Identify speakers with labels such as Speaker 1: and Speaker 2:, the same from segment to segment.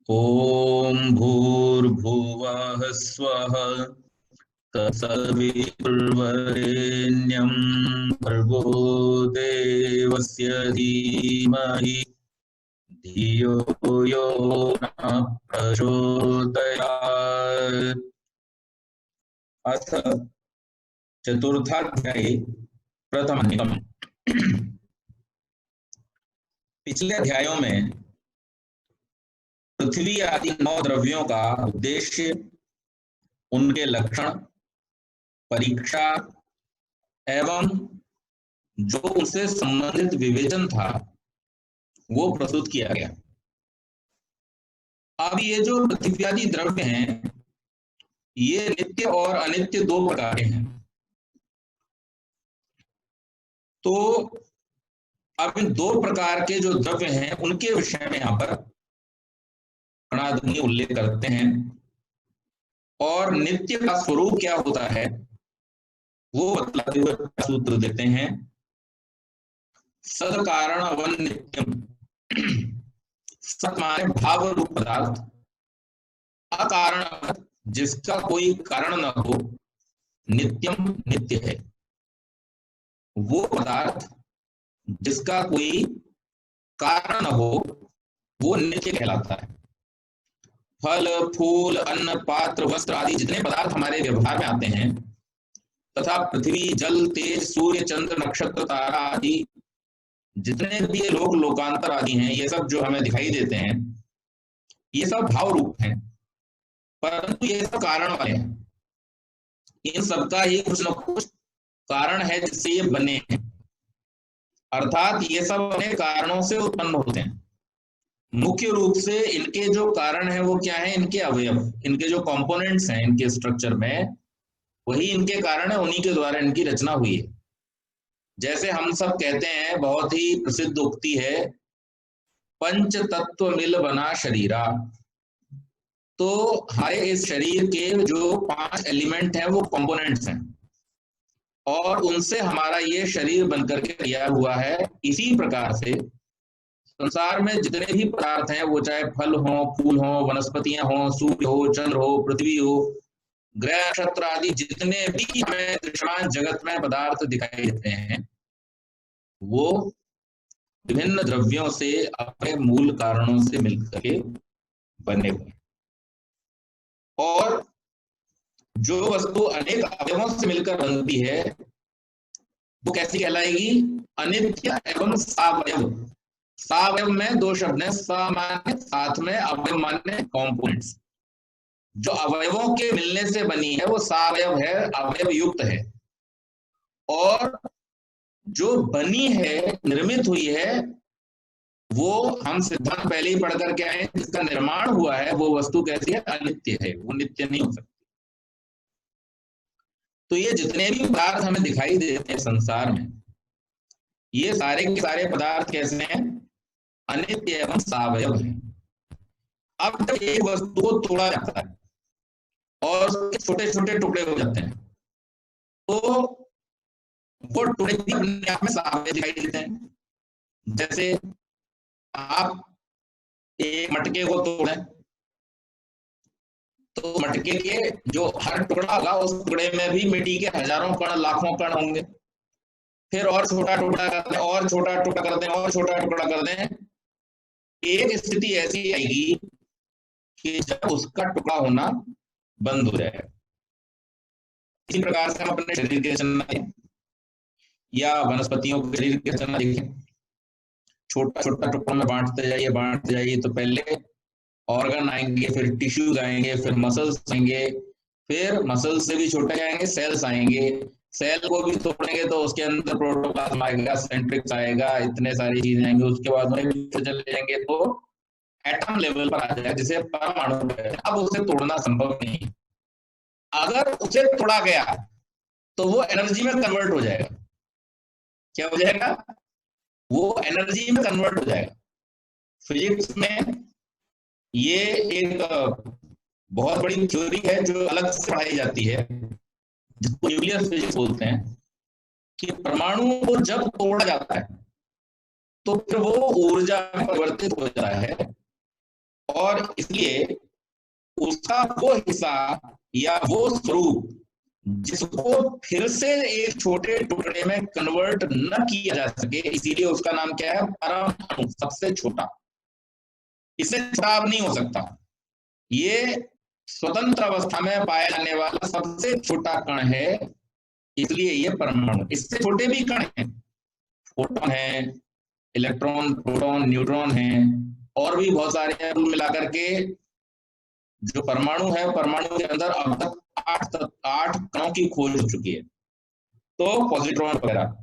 Speaker 1: ॐ भूर्भुवः स्वः तत्सवितुर्वरेण्यं भर्गो देवस्य धीमहि धियो यो न प्रचोदयात्। अथ चतुर्थाध्याये प्रथम। पिछले अध्यायों में पृथ्वी आदि 9 द्रव्यों का उद्देश्य, उनके लक्षण, परीक्षा एवं जो उनसे संबंधित विवेचन था वो प्रस्तुत किया गया। अब ये जो पृथ्वी आदि द्रव्य हैं ये नित्य और अनित्य 2 प्रकार के हैं। तो अब इन 2 प्रकार के जो द्रव्य हैं उनके विषय में यहाँ पर कणादुनी उल्लेख करते हैं और नित्य का स्वरूप क्या होता है वो बतलाते हुए सूत्र देते हैं। सद कारण वन नित्यम, सत माने भाव रूप पदार्थ, अकारण जिसका कोई कारण न हो, नित्यम नित्य है। वो पदार्थ जिसका कोई कारण न हो वो नित्य कहलाता है। फल, फूल, अन्न, पात्र, वस्त्र आदि जितने पदार्थ हमारे व्यवहार में आते हैं तथा पृथ्वी, जल, तेज, सूर्य, चंद्र, नक्षत्र, तारा आदि जितने भी लोक लोकांतर आदि हैं, ये सब जो हमें दिखाई देते हैं ये सब भाव रूप हैं, परंतु ये सब कारण वाले हैं। इन सबका ही कुछ न कुछ कारण है जिससे ये बने हैं, अर्थात ये सब अपने कारणों से उत्पन्न होते हैं। मुख्य रूप से इनके जो कारण है वो क्या है, इनके अवयव, इनके जो कंपोनेंट्स हैं इनके स्ट्रक्चर में, वही इनके कारण है, उन्हीं के द्वारा इनकी रचना हुई है। जैसे हम सब कहते हैं, बहुत ही प्रसिद्ध उक्ति है, पंच तत्व मिल बना शरीरा। तो हमारे इस शरीर के जो 5 एलिमेंट हैं वो कंपोनेंट्स हैं और उनसे हमारा ये शरीर बनकर के तैयार हुआ है। इसी प्रकार से संसार में जितने भी पदार्थ हैं, वो चाहे फल हो, फूल हो, वनस्पतियां हो, सूर्य हो, चंद्र हो, पृथ्वी हो, ग्रह नक्षत्र आदि जितने भी हमें दृश्यमान जगत में पदार्थ दिखाई देते हैं वो विभिन्न द्रव्यों से अपने मूल कारणों से मिलकर के बने हुए। और जो वस्तु अनेक अवयवों से मिलकर बनती है वो कैसी कहलाएगी, अनित्य एवं सावयव। सावयव में 2 शब्द हैं, सा माने साथ में, अवयव माने कंपोनेंट्स। जो अवयवों के मिलने से बनी है वो सावयव है, अवयव युक्त है। और जो बनी है, निर्मित हुई है, वो हम सिद्धांत पहले ही पढ़ करके आए, जिसका निर्माण हुआ है वो वस्तु कैसी है, अनित्य है, वो नित्य नहीं हो सकती। तो ये जितने भी पदार्थ हमें दिखाई देते हैं संसार में, ये सारे के सारे पदार्थ कैसे हैं, अनित्य एवं सावयव है। अब जब एक वस्तु को तोड़ा जाता है और छोटे छोटे टुकड़े हो जाते हैं तो वो टुकड़े भी अपने आप में सावयव दिखाई देते हैं। जैसे आप एक मटके को तोड़ें तो मटके के जो हर टुकड़ा होगा उस टुकड़े में भी मिट्टी के हजारों कण, लाखों कण होंगे। फिर और छोटा टुकड़ा कर दें, और छोटा टुकड़ा कर दें, और छोटा टुकड़ा कर दें, एक स्थिति ऐसी आएगी कि जब उसका टुकड़ा होना बंद हो जाएगा। इसी प्रकार से हम अपने शरीर की रचना या वनस्पतियों के शरीर की रचना देखें, छोटा छोटा टुकड़ा में बांटते जाइए तो पहले ऑर्गन आएंगे, फिर टिश्यूज आएंगे, फिर मसल्स आएंगे, फिर मसल्स से भी छोटे आएंगे, सेल्स आएंगे। सेल को भी तोड़ेंगे तो उसके अंदर प्रोटोप्लाज्म आएगा, सेंट्रिक्स आएगा, इतने सारी चीजें आएंगी। उसके बाद में चले जाएंगे तो एटम लेवल पर आ जाएगा, जिसे परमाणु। अब उसे तोड़ना संभव नहीं। अगर उसे तोड़ा गया तो वो एनर्जी में कन्वर्ट हो जाएगा। क्या हो जाएगा, वो एनर्जी में कन्वर्ट हो जाएगा। फिजिक्स में ये एक बहुत बड़ी थ्योरी है जो अलग से पढ़ाई जाती है, जिसको न्यूक्लियर फिजिक्स बोलते हैं, कि परमाणु को जब तोड़ा जाता है तो फिर वो ऊर्जा में परिवर्तित हो जाता है और इसलिए उसका वो हिस्सा या वो स्वरूप जिसको फिर से एक छोटे टुकड़े में कन्वर्ट न किया जा सके, इसीलिए उसका नाम क्या है? परमाणु, सबसे छोटा। इससे छोटा अब नहीं हो सकता। ये स्वतंत्र अवस्था में पाया जाने वाला सबसे छोटा कण है, इसलिए ये परमाणु। इससे छोटे भी कण हैं, फोटोन है, इलेक्ट्रॉन, प्रोटॉन, न्यूट्रॉन है, और भी बहुत सारे कुल मिलाकर के जो परमाणु है, परमाणु के अंदर अब तक 8 कणों की खोज हो चुकी है, तो पॉजिट्रॉन वगैरह।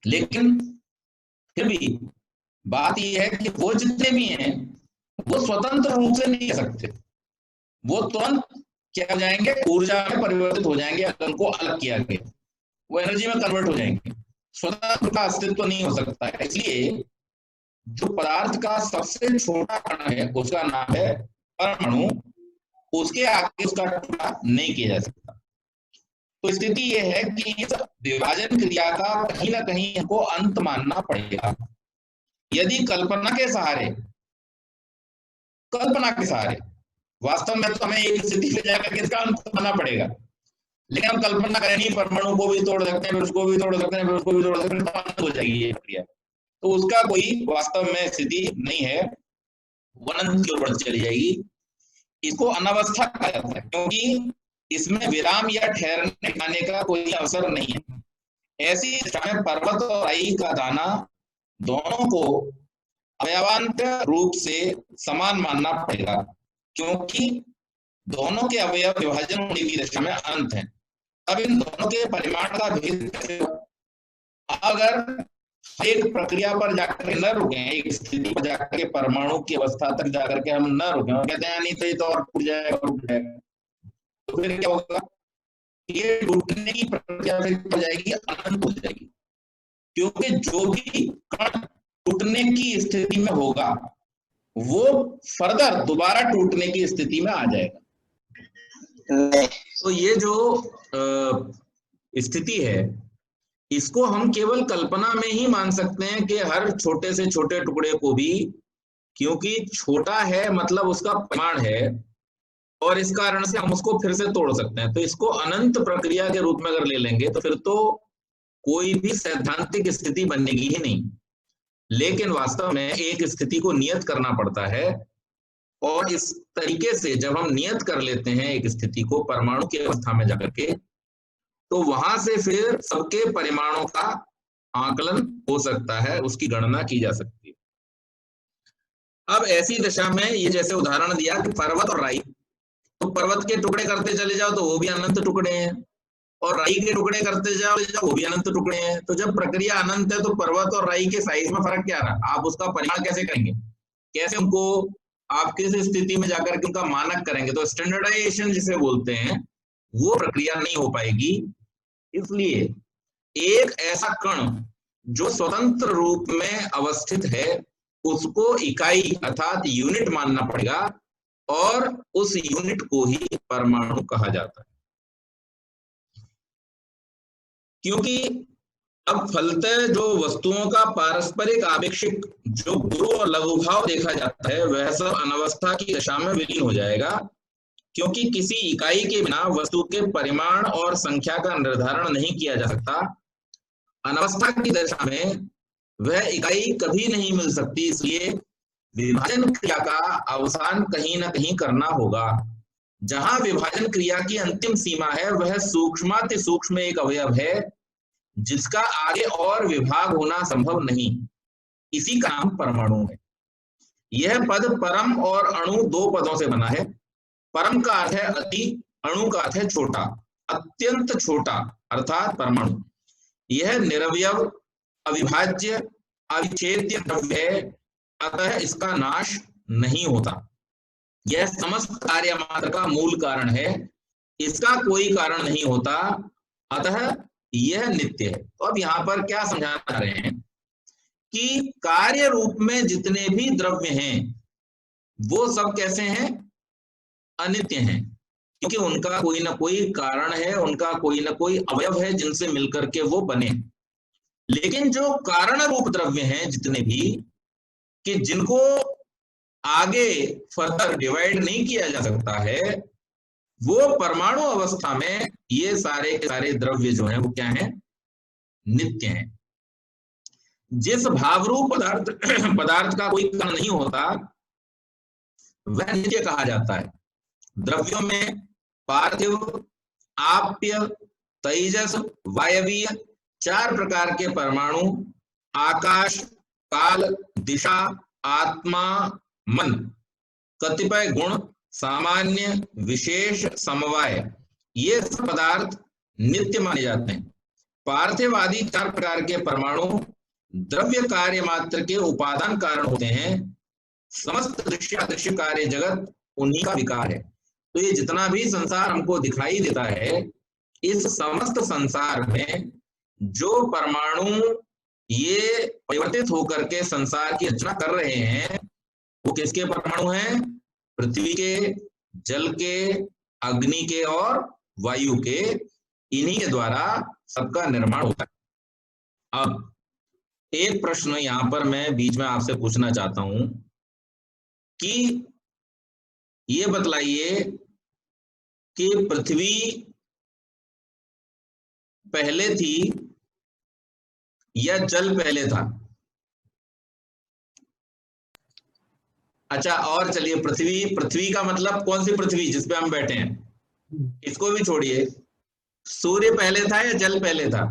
Speaker 1: लेकिन फिर भी बात यह है कि वो जितने भी हैं वो स्वतंत्र रूप से नहीं रह सकते, वो तुरंत क्या हो जाएंगे? ऊर्जा में परिवर्तित हो जाएंगे। अगर उनको अलग किया गया वो एनर्जी में कन्वर्ट हो जाएंगे, स्वतंत्र का अस्तित्व नहीं हो सकता है। इसलिए जो पदार्थ का सबसे छोटा कण है उसका नाम है परमाणु, उसके आगे उसका टुकड़ा नहीं किया जा सकता। तो स्थिति यह है कि इस विभाजन क्रिया का कहीं ना कहीं हमको अंत मानना पड़ेगा। यदि कल्पना के सहारे वास्तव में तो हमें एक स्थिति पे जाकर के इसका अंत मानना पड़ेगा, लेकिन हम कल्पना करें नहीं, परमाणु को भी तोड़ सकते हैं, फिर उसको भी तोड़ सकते हैं, फिर उसको भी तोड़ सकते हैं, तो अंत हो जाएगी ये प्रक्रिया। तो उसका कोई वास्तव में स्थिति नहीं है, वो अनंत की ओर बढ़ चली जाएगी। इसको अनावस्था कहा जाता है, क्योंकि इसमें विराम या ठहरने खाने का कोई अवसर नहीं है। ऐसी दशा में पर्वत और राई का दाना दोनों को अवयवांतर रूप से समान मानना पड़ेगा, क्योंकि दोनों के अवयव विभाजन होने की दशा में अनंत है। अब इन दोनों के परिमाण का भेद कैसे? अगर एक प्रक्रिया पर जाकर न रुके, एक स्थिति पर जाकर के परमाणु की अवस्था तक जाकर के हम न रुके, हम कहते हैं नहीं तो ये तो और टूट जाएगा, तो फिर क्या होगा? ये टूटने की प्रक्रिया फिर हो जाएगी, अनंत हो जाएगी, क्योंकि जो भी कण टूटने की स्थिति में होगा वो फर्दर दोबारा टूटने की स्थिति में आ जाएगा। तो ये जो स्थिति है, इसको हम केवल कल्पना में ही मान सकते हैं कि हर छोटे से छोटे टुकड़े को भी, क्योंकि छोटा है मतलब उसका परिमाण है, और इस कारण से हम उसको फिर से तोड़ सकते हैं। तो इसको अनंत प्रक्रिया के रूप में अगर ले लेंगे तो फिर तो कोई भी सैद्धांतिक स्थिति बनेगी ही नहीं। लेकिन वास्तव में एक स्थिति को नियत करना पड़ता है, और इस तरीके से जब हम नियत कर लेते हैं एक स्थिति को परमाणु की अवस्था में जाकर के, तो वहां से फिर सबके परिमाणों का आकलन हो सकता है, उसकी गणना की जा सकती है। अब ऐसी दशा में ये जैसे उदाहरण दिया कि पर्वत और राई, तो पर्वत के टुकड़े करते चले जाओ तो वो भी अनंत टुकड़े हैं, और राई के टुकड़े करते जाओ वो भी अनंत टुकड़े हैं। तो जब प्रक्रिया अनंत है तो पर्वत और राई के साइज में फर्क क्या रहा? आप उसका परिमाण कैसे करेंगे? कैसे उनको आप किस स्थिति में जाकर के उनका मानक करेंगे? तो स्टैंडर्डाइजेशन जिसे बोलते हैं वो प्रक्रिया नहीं हो पाएगी। इसलिए एक ऐसा कण जो स्वतंत्र रूप में अवस्थित है उसको इकाई अर्थात यूनिट मानना पड़ेगा, और उस यूनिट को ही परमाणु कहा जाता है। क्योंकि अब फलतः जो वस्तुओं का पारस्परिक आपेक्षिक जो गुरु और लघुभाव देखा जाता है वह सब अनवस्था की दशा में विलीन हो जाएगा, क्योंकि किसी इकाई के बिना वस्तु के परिमाण और संख्या का निर्धारण नहीं किया जा सकता। अनवस्था की दशा में वह इकाई कभी नहीं मिल सकती, इसलिए विभाजन क्रिया का अवसान कहीं ना कहीं करना होगा। जहां विभाजन क्रिया की अंतिम सीमा है वह सूक्ष्माति सूक्ष्म एक अवयव है जिसका आगे और विभाग होना संभव नहीं, इसी का नाम परमाणु है। यह पद परम और अणु दो पदों से बना है। परम का अर्थ है अति, अणु का अर्थ है छोटा, अत्यंत छोटा अर्थात परमाणु। यह निरवयव, अविभाज्य, अविच्छेद्य द्रव्य है, अतः इसका नाश नहीं होता। यह समस्त कार्य मात्र का मूल कारण है, इसका कोई कारण नहीं होता, अतः यह नित्य है। तो अब यहाँ पर क्या समझाना चाह रहे हैं कि कार्य रूप में जितने भी द्रव्य हैं वो सब कैसे हैं? अनित्य हैं, क्योंकि उनका कोई ना कोई कारण है, उनका कोई ना कोई अवयव है जिनसे मिलकर के वो बने। लेकिन जो कारण रूप द्रव्य हैं जितने भी, कि जिनको आगे फर्दर डिवाइड नहीं किया जा सकता है, वो परमाणु अवस्था में ये सारे के सारे द्रव्य जो हैं वो क्या हैं, नित्य हैं। जिस भावरूप पदार्थ का कोई कण नहीं होता वह नित्य कहा जाता है। द्रव्यों में पार्थिव, आप्य, तेजस, वायवीय 4 प्रकार के परमाणु, आकाश, काल, दिशा, आत्मा, मन, कतिपय गुण, सामान्य, विशेष, समवाय, ये सब पदार्थ नित्य माने जाते हैं। पार्थिव आदि 4 प्रकार के परमाणु द्रव्य कार्य मात्र के उपादान कारण होते हैं। समस्त दृश्य अदृश्य कार्य जगत उन्हीं का विकार है। तो ये जितना भी संसार हमको दिखाई देता है, इस समस्त संसार में जो परमाणु ये परिवर्तित होकर के संसार की रचना कर रहे हैं वो किसके परमाणु हैं? पृथ्वी के, जल के, अग्नि के और वायु के। इन्हीं के द्वारा सबका निर्माण होता है। अब एक प्रश्न यहां पर मैं बीच में आपसे पूछना चाहता हूं कि ये बतलाइए कि पृथ्वी पहले थी या जल पहले था? अच्छा, और चलिए, पृथ्वी का मतलब कौन सी पृथ्वी जिस पे हम बैठे हैं, इसको भी छोड़िए। सूर्य पहले था या जल पहले था?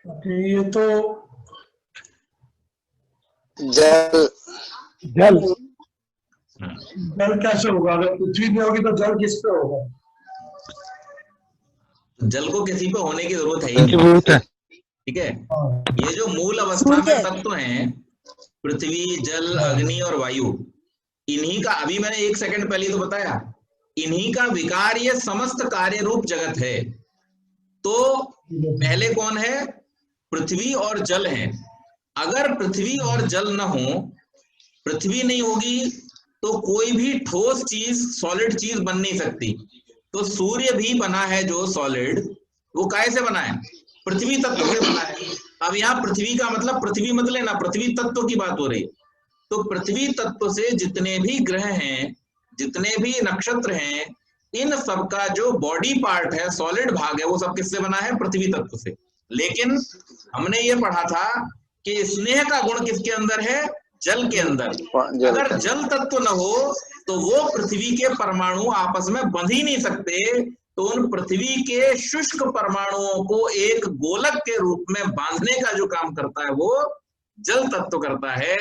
Speaker 2: ये तो
Speaker 3: जल
Speaker 2: जल जल कैसे होगा? अगर पृथ्वी में होगी तो जल किस पे होगा?
Speaker 1: जल को किसी पे होने की जरूरत है ही नहीं, ठीक है। ये जो मूल अवस्था में तत्व हैं, पृथ्वी, जल, अग्नि और वायु, इन्हीं का, अभी मैंने 1 सेकंड पहले तो बताया, इन्हीं का विकार ये समस्त कार्य रूप जगत है। तो पहले कौन है? पृथ्वी और जल है। अगर पृथ्वी और जल न हो, पृथ्वी नहीं होगी तो कोई भी ठोस चीज, सॉलिड चीज बन नहीं सकती। तो सूर्य भी बना है जो सॉलिड, वो काय से बना है? पृथ्वी तत्व से बना है। अब यहाँ पृथ्वी का मतलब पृथ्वी मत लेना, पृथ्वी तत्व की बात हो रही। तो पृथ्वी तत्व से जितने भी ग्रह हैं, जितने भी नक्षत्र हैं, इन सबका जो बॉडी पार्ट है, सॉलिड भाग है, वो सब किससे बना है? पृथ्वी तत्व से। लेकिन हमने ये पढ़ा था कि स्नेह का गुण किसके अंदर है? जल के अंदर। अगर जल तत्व न हो तो वो पृथ्वी के परमाणु आपस में बंध ही नहीं सकते। तो उन पृथ्वी के शुष्क परमाणुओं को एक गोलक के रूप में बांधने का जो काम करता है वो जल तत्व करता है।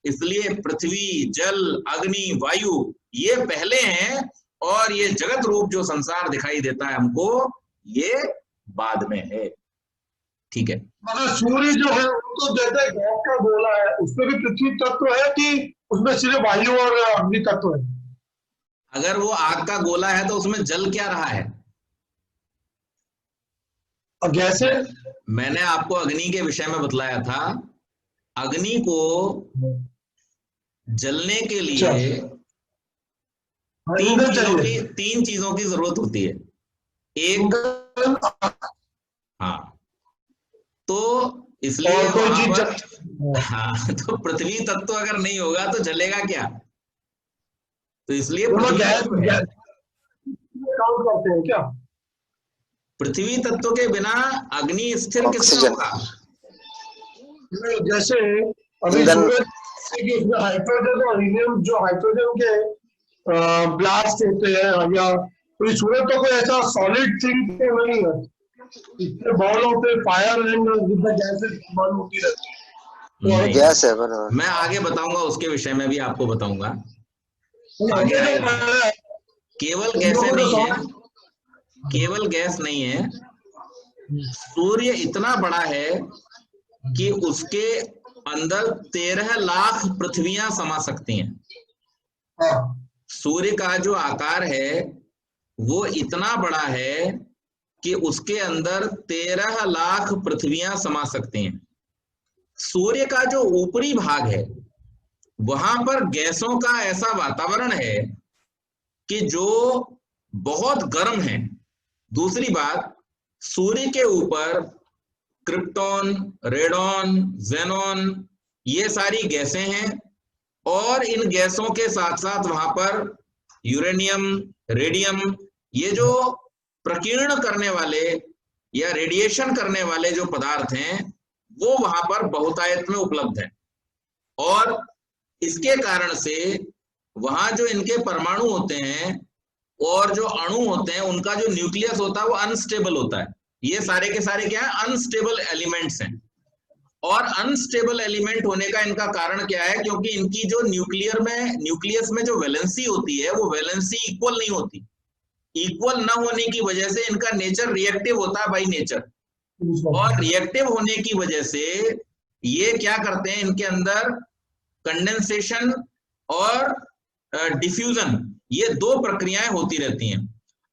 Speaker 1: इसलिए पृथ्वी, जल, अग्नि, वायु ये पहले हैं और ये जगत रूप जो संसार दिखाई देता है हमको, ये बाद में है। ठीक है।
Speaker 2: मगर सूर्य जो है वो तो जैसे गैस का गोला है, उसमें भी पृथ्वी तत्व है कि उसमें सिर्फ वायु और अग्नि तत्व है?
Speaker 1: अगर वो आग का गोला है तो उसमें जल क्या रहा है?
Speaker 2: और गैस है?
Speaker 1: मैंने आपको अग्नि के विषय में बतलाया था। अग्नि को जलने के लिए तीन चीजों की जरूरत होती है। एक, हाँ, तो इसलिए वहां पर, हाँ, तो पृथ्वी तत्व अगर नहीं होगा तो जलेगा क्या? तो इसलिए
Speaker 2: करते हैं क्या?
Speaker 1: पृथ्वी तत्व के बिना अग्नि स्थिर किससे होगा?
Speaker 2: जैसे अभी उसमें हाइड्रोजन और हीलियम, जो हाइड्रोजन के ब्लास्ट होते हैं, या तो सूरज तो कोई ऐसा सॉलिड थिंग तो नहीं है, इसमें बॉल होते, फायर एंड गैसेस बॉल होती रहती है।
Speaker 3: गैस है बराबर।
Speaker 1: मैं आगे बताऊंगा, उसके विषय में भी आपको बताऊंगा। केवल गैसें नहीं है, केवल गैस नहीं है। सूर्य इतना बड़ा है कि उसके अंदर 13 लाख पृथ्वियां समा सकती हैं। सूर्य का जो आकार है वो इतना बड़ा है कि उसके अंदर 13 लाख पृथ्वियां समा सकती हैं। सूर्य का जो ऊपरी भाग है वहां पर गैसों का ऐसा वातावरण है कि जो बहुत गर्म है। दूसरी बात, सूर्य के ऊपर क्रिप्टॉन, रेडॉन, जेनॉन, ये सारी गैसें हैं। और इन गैसों के साथ साथ वहां पर यूरेनियम, रेडियम, ये जो प्रकीर्ण करने वाले या रेडिएशन करने वाले जो पदार्थ हैं वो वहां पर बहुतायत में उपलब्ध है। और इसके कारण से वहां जो इनके परमाणु होते हैं और जो अणु होते हैं उनका जो न्यूक्लियस होता है वो अनस्टेबल होता है। ये सारे के सारे क्या है? अनस्टेबल एलिमेंट्स हैं। और अनस्टेबल एलिमेंट होने का इनका कारण क्या है? क्योंकि इनकी जो न्यूक्लियस में जो वैलेंसी होती है वो वैलेंसी इक्वल नहीं होती। इक्वल ना होने की वजह से इनका नेचर रिएक्टिव होता है बाई नेचर। और रिएक्टिव होने की वजह से ये क्या करते हैं, इनके अंदर कंडेंसेशन और डिफ्यूजन, ये दो प्रक्रियाएं होती रहती हैं।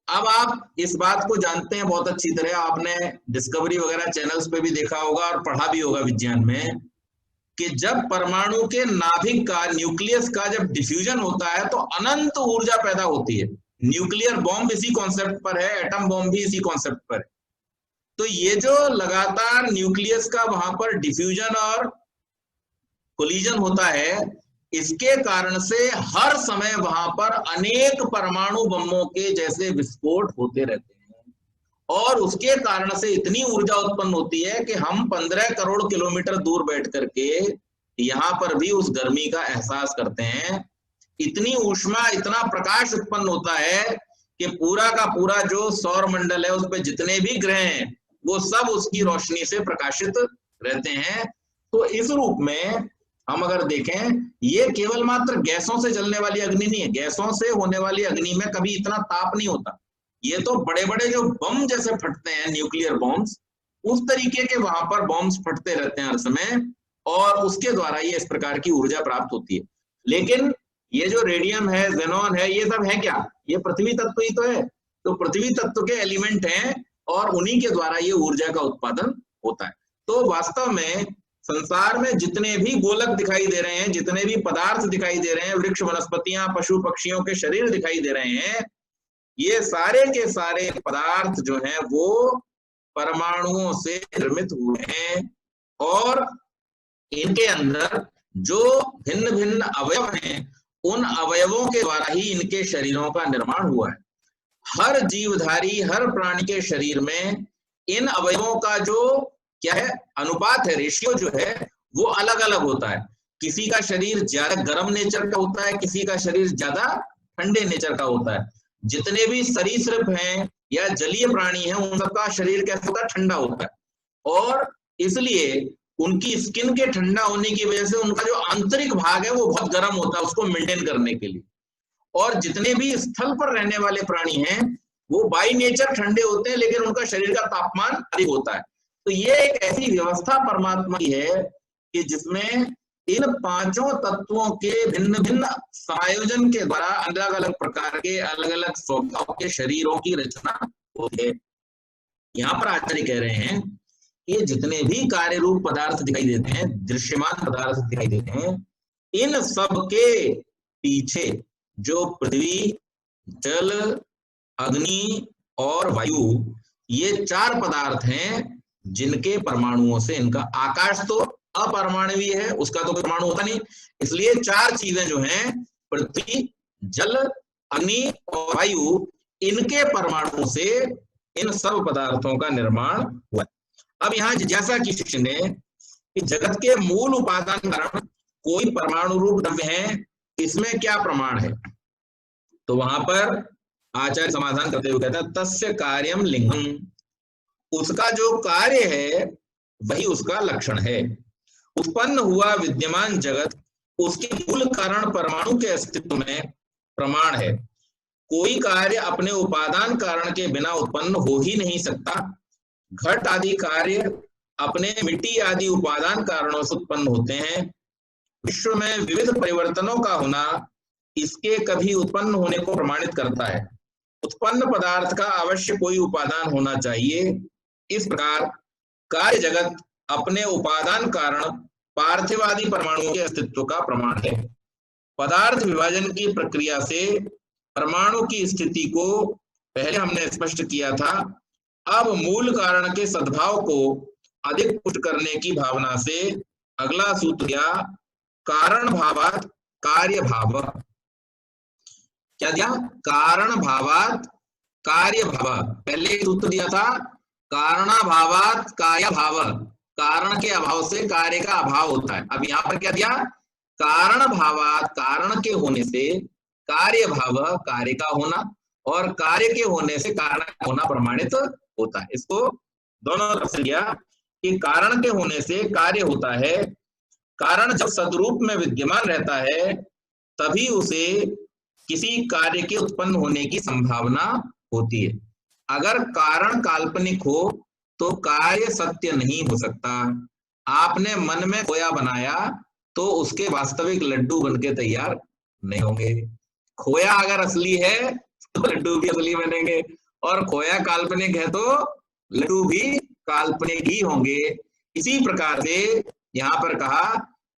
Speaker 1: अब आप इस बात को जानते हैं बहुत अच्छी तरह, आपने डिस्कवरी वगैरह चैनल्स पे भी देखा होगा और पढ़ा भी होगा विज्ञान में, कि जब परमाणु के नाभिक का, न्यूक्लियस का जब डिफ्यूजन होता है तो अनंत ऊर्जा पैदा होती है। न्यूक्लियर बॉम्ब इसी कॉन्सेप्ट पर है, एटम बॉम्ब भी इसी कॉन्सेप्ट पर है। तो ये जो लगातार न्यूक्लियस का वहां पर डिफ्यूजन और कोलिजन होता है, इसके कारण से हर समय वहां पर अनेक परमाणु बमों के जैसे विस्फोट होते रहते हैं। और उसके कारण से इतनी ऊर्जा उत्पन्न होती है कि हम 15 करोड़ किलोमीटर दूर बैठ करके यहां पर भी उस गर्मी का एहसास करते हैं। इतनी ऊष्मा, इतना प्रकाश उत्पन्न होता है कि पूरा का पूरा जो सौर मंडल है उस पर जितने भी ग्रह हैं वो सब उसकी रोशनी से प्रकाशित रहते हैं। तो इस रूप में हम अगर देखें, ये केवल मात्र गैसों से जलने वाली अग्नि नहीं है। गैसों से होने वाली अग्नि में कभी इतना ताप नहीं होता। ये तो बड़े बड़े जो बम जैसे फटते हैं, न्यूक्लियर बॉम्ब्स, उस तरीके के वहां पर बॉम्ब्स फटते रहते हैं हर समय, और उसके द्वारा ये इस प्रकार की ऊर्जा प्राप्त होती है। लेकिन ये जो रेडियम है, जेनॉन है, ये सब है क्या? ये पृथ्वी तत्व ही तो है। तो पृथ्वी तत्व के एलिमेंट हैं और उन्हीं के द्वारा ये ऊर्जा का उत्पादन होता है। तो वास्तव में संसार में जितने भी गोलक दिखाई दे रहे हैं, जितने भी पदार्थ दिखाई दे रहे हैं, वृक्ष, वनस्पतियां, पशु पक्षियों के शरीर दिखाई दे रहे हैं, ये सारे के सारे पदार्थ जो हैं वो परमाणुओं से निर्मित हुए हैं। और इनके अंदर जो भिन्न भिन्न अवयव हैं, उन अवयवों के द्वारा ही इनके शरीरों का निर्माण हुआ है। हर जीवधारी, हर प्राणी के शरीर में इन अवयवों का जो क्या है, अनुपात है, रेशियो जो है, वो अलग अलग होता है। किसी का शरीर ज्यादा गर्म नेचर का होता है, किसी का शरीर ज्यादा ठंडे नेचर का होता है। जितने भी सरीसृप हैं या जलीय प्राणी हैं, उन सबका शरीर कैसा होता है? ठंडा होता है। और इसलिए उनकी स्किन के ठंडा होने की वजह से उनका जो आंतरिक भाग है वो बहुत गर्म होता है, उसको मेंटेन करने के लिए। और जितने भी स्थल पर रहने वाले प्राणी हैं वो बाई नेचर ठंडे होते हैं, लेकिन उनका शरीर का तापमान अधिक होता है। तो ये एक ऐसी व्यवस्था परमात्मा की है कि जिसमें इन पांचों तत्वों के भिन्न भिन्न संयोजन के द्वारा अलग अलग प्रकार के, अलग अलग स्वभाव के शरीरों की रचना होती है। यहाँ पर आचार्य कह रहे हैं ये जितने भी कार्य रूप पदार्थ दिखाई देते हैं, दृश्यमान पदार्थ दिखाई देते हैं, इन सब के पीछे जो पृथ्वी, जल, अग्नि और वायु, ये चार पदार्थ हैं जिनके परमाणुओं से इनका, आकाश तो अपरमाणुवीय है, उसका तो परमाणु होता नहीं, इसलिए चार चीजें जो हैं, पृथ्वी, जल, अग्नि और वायु, इनके परमाणु से इन सब पदार्थों का निर्माण हुआ। अब यहाँ जिज्ञासा की शिष्य ने कि जगत के मूल उपादान कारण कोई परमाणु रूप द्रव्य है, इसमें क्या प्रमाण है? तो वहां पर आचार्य समाधान करते हुए कहता है, तस्य कार्यम लिंगम, उसका जो कार्य है वही उसका लक्षण है। उत्पन्न हुआ विद्यमान जगत उसके मूल कारण परमाणु के अस्तित्व में प्रमाण है। कोई कार्य अपने उपादान कारण के बिना उत्पन्न हो ही नहीं सकता। घट आदि कार्य अपने मिट्टी आदि उपादान कारणों से उत्पन्न होते हैं। विश्व में विविध परिवर्तनों का होना इसके कभी उत्पन्न होने को प्रमाणित करता है। उत्पन्न पदार्थ का अवश्य कोई उपादान होना चाहिए। इस प्रकार कार्य जगत अपने उपादान कारण पार्थिवादि परमाणुओं के अस्तित्व का प्रमाण है। पदार्थ विभाजन की प्रक्रिया से परमाणु की स्थिति को पहले हमने स्पष्ट किया था। अब मूल कारण के सद्भाव को अधिक पुष्ट करने की भावना से अगला सूत्र दिया, कारण भावात कार्य भाव। क्या दिया? कारण भावात कार्य भाव। पहले सूत्र दिया था कारणाभावात कार्य भाव, कारण के अभाव से कार्य का अभाव होता है। अब यहाँ पर क्या दिया? कारण भावात, कारण के होने से कार्य भाव, कार्य का होना, और कार्य के होने से कारण का होना प्रमाणित होता है। इसको दोनों तरफ से लिया कि कारण के होने से कार्य होता है। कारण जब सदरूप में विद्यमान रहता है तभी उसे किसी कार्य के उत्पन्न होने की संभावना होती है। अगर कारण काल्पनिक हो तो कार्य सत्य नहीं हो सकता। आपने मन में खोया बनाया तो उसके वास्तविक लड्डू बनके तैयार नहीं होंगे। खोया अगर असली है तो लड्डू भी असली बनेंगे, और खोया काल्पनिक है तो लड्डू भी काल्पनिक ही होंगे। इसी प्रकार से यहाँ पर कहा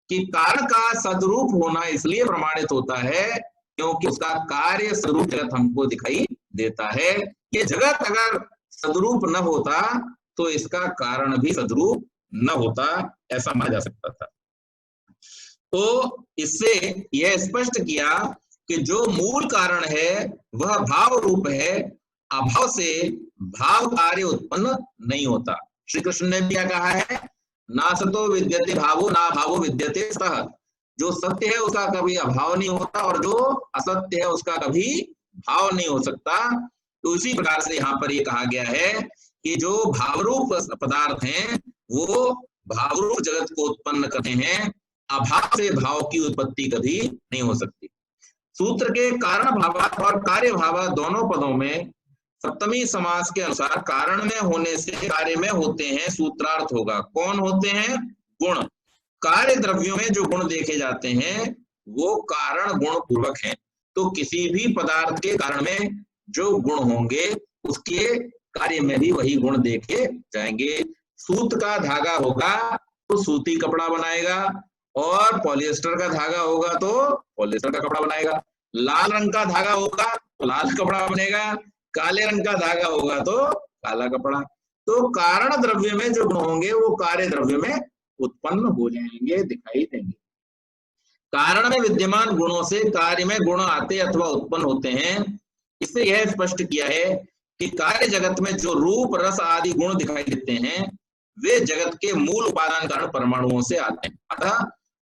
Speaker 1: कि कारण का सदरूप होना इसलिए प्रमाणित होता है क्योंकि उसका कार्य स्वरूप जगत हमको दिखाई देता है। ये जगत अगर सदरूप न होता तो इसका कारण भी सदरूप न होता, ऐसा माना जा सकता था। तो इससे यह स्पष्ट किया कि जो मूल कारण है वह भाव रूप है, अभाव से भाव कार्य उत्पन्न नहीं होता। श्री कृष्ण ने क्या कहा है? ना सतो विद्यते भावो ना भावो विद्यते सतः। जो सत्य है उसका कभी अभाव नहीं होता और जो असत्य है उसका कभी भाव नहीं हो सकता। तो इसी प्रकार से यहाँ पर ये कहा गया है कि जो भावरूप पदार्थ हैं वो भावरूप जगत को उत्पन्न करते हैं, अभाव से भाव की उत्पत्ति कभी नहीं हो सकती। सूत्र के कारण भाव और कार्य भाव दोनों पदों में सप्तमी समास के अनुसार कारण में होने से कार्य में होते हैं। सूत्रार्थ होगा कौन होते हैं? गुण। कार्य द्रव्यों में जो गुण देखे जाते हैं वो कारण गुण पूर्वक हैं। तो किसी भी पदार्थ के कारण में जो गुण होंगे उसके कार्य में भी वही गुण देखे जाएंगे। सूत का धागा होगा तो सूती कपड़ा बनाएगा, और पॉलिएस्टर का धागा होगा तो पॉलिएस्टर का कपड़ा बनाएगा। लाल रंग का धागा होगा तो लाल कपड़ा बनेगा, काले रंग का धागा होगा तो काला कपड़ा। तो कारण द्रव्य में जो गुण होंगे वो कार्य द्रव्य में उत्पन्न हो जाएंगे, दिखाई देंगे। कारण में विद्यमान गुणों से कार्य में गुण आते अथवा उत्पन्न होते हैं। इससे यह स्पष्ट किया है कि कार्य जगत में जो रूप रस आदि गुण दिखाई देते हैं वे जगत के मूल उपादान कारण परमाणुओं से आते हैं। अतः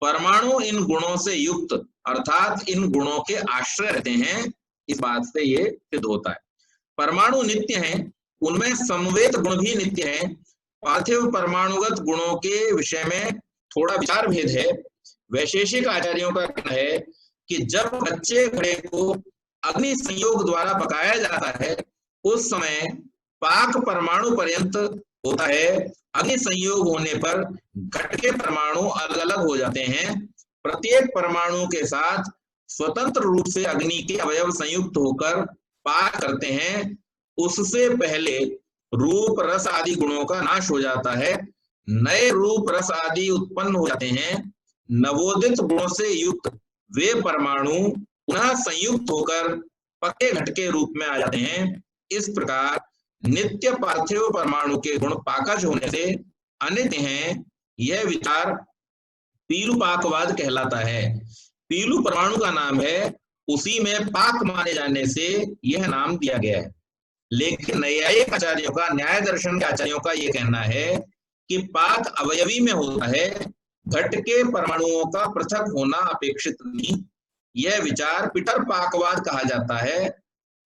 Speaker 1: परमाणु इन गुणों से युक्त अर्थात इन गुणों के आश्रय रहते हैं। इस बात से ये सिद्ध होता है। परमाणु नित्य हैं, उनमें समवेत गुण भी नित्य हैं। पार्थिव परमाणुगत गुणों के विषय में थोड़ा विचार भेद है। वैशेषिक आचार्यों का कहना है कि जब कच्चे घड़े को अग्नि संयोग द्वारा पकाया जाता है उस समय पाक परमाणु पर्यंत होता है। अग्नि संयोग होने पर घट के परमाणु अलग अलग हो जाते हैं। प्रत्येक परमाणु के साथ स्वतंत्र रूप से अग्नि के अवयव संयुक्त होकर पाक करते हैं। उससे पहले रूप रस आदि गुणों का नाश हो जाता है, नए रूप रस आदि उत्पन्न हो जाते हैं। नवोदित गुणों से युक्त वे परमाणु पुनः संयुक्त होकर पक्के घट के रूप में आ जाते हैं। इस प्रकार नित्य पार्थिव परमाणु के गुण पाकज होने से अनित्य हैं। यह विचार पीलुपाकवाद कहलाता है। पीलू परमाणु का नाम है, उसी में पाक माने जाने से यह नाम दिया गया है। लेकिन न्यायिक आचार्यों का, न्याय दर्शन के आचार्यों का यह कहना है कि पाक अवयवी में होता है, घट के परमाणुओं का पृथक होना अपेक्षित नहीं। यह विचार पिठर पाकवाद कहा जाता है।